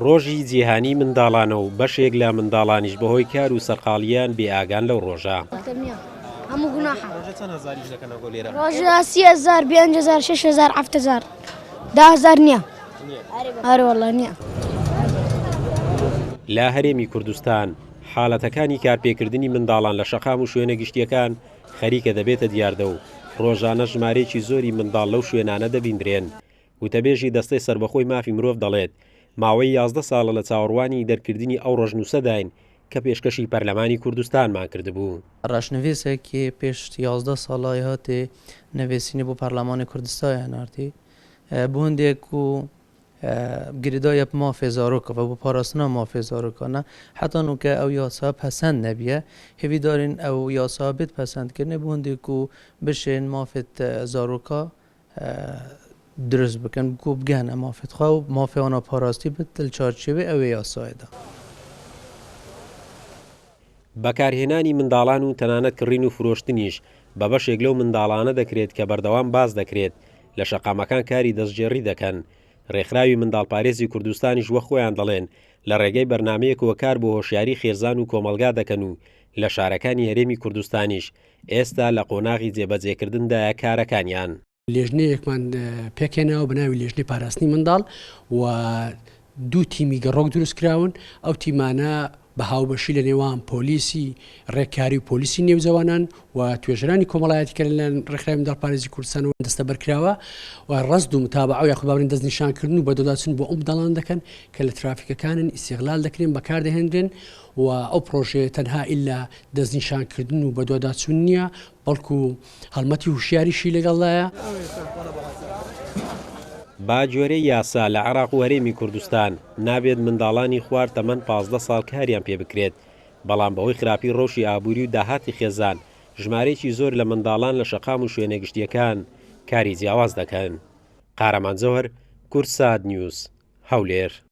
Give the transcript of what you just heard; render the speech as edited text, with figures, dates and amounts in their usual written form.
ڕۆژی جیهانی منداڵانە و بەشێک لە منداڵانیش بەهۆی کار و سەرقاڵیان بێئاگان لەو ڕۆژە. هەموو گوناحە ڕۆژە 30,000 5,000 6,000 7,000 10,000 نییە. ئەرێ وەڵڵا نییە. لا هەرێمی کوردستان حاڵەتەکانی کارپێکردنی منداڵان لە شەقام و شوێنە گشتیەکان خەریکە دەبێتە دیاردە و ڕۆژانە ژمارەیەکی زۆری منداڵ لەو شوێنانە دەبیندرێن. وتەبێژی دەستەی سربەخۆی مافی مرۆڤ دەڵێت ماوەی 11 ساڵە لە چاوەڕوانی دەرکردنی ئەو ڕۆژنووسەداین کە پێشکەشی پەرلەمانی کوردستانمان کردبوو. ڕاشنوێسێکی پێش 11 ساڵای هاتێ نەوێسینی بۆ پەرلەمانی کوردستان هێناردی بۆ هەندێک و گریدایە مافێ زارۆکەوە بۆ پاراستنا مافێ زارۆکانە حتانوکە ئەو یاسا پەسەند نەبیە هێوی دارین ئەو یاسا بێت پەسەندکردنە بۆ هەندێک و بشێن مافێت زارۆکە دروست بکەن بکو بگەنە مافێتخوا و مافێوانە پاراستی بێت دڵچارچێوێ ئەوێ یاسایەدا. بەکارهێنانی منداڵان و تەنانەت کڕین و فرۆشتنیش بە بەشێک لەو منداڵانە دەکرێت کە بەردەوام باز دەکرێت لە شەقامەکان کاری دەستگێڕی دەکەن. ڕێکخراوی منداڵپارێزی کوردستانیش وە خۆیان دەڵێن لە ڕێگەی بەرنامەیەکەوە کار بۆ هۆشیاری خێزان و کۆمەلگا دەکەن و لە شارەکانی هەرێمی کوردستانیش ئێستا لە قۆناغی جێبەجێکردندایە کارەکانیان. لێژنەیەکمان پێکێناوە بەناوی لێژنەی پاراستنی منداڵ و دوو تیمی گەڕۆک دروست کراون. ئەو تیمانە بە هاوبەشی لە نێوان پۆلیسی ڕێککاری و پۆلیسی نێوجەوانان و توێژرانی کۆمەڵایەتی کە لە ڕێکخراوی منداڵپارێزی کوردستان دەستە بەرکراوە و ڕەسد و متابعە و یاخود باوەڕێن دەستنیشانکردن و بەدەداچن بۆ ئەو منداڵان دەکەن کە لە ترافیکەکانن ئیستیغلال دەکرێن بەکاردەهێنرێن و ئەو پرۆژێ تەنها ئیلا دەستنیشانکردن و بەدۆداچوون نییە بەڵکو هەڵمەتی هوشیاریشی لەگەڵدایە. با جۆرەی یاسا لە عێراق و هەرێمی کوردستان نابێت منداڵانی خوار تەمەەن 15 ساڵ کاریان پێ بکرێت، بەڵام بەهۆی خراپی ڕۆژی ئابووری و داهاتی خێزان ژمارەیەکی زۆر لە منداڵان لە شەقام و شوێنە گشتیەکان کاری جیاواز دەکەن. قارەمان زۆهر، کورسات نیوز، هەولێر.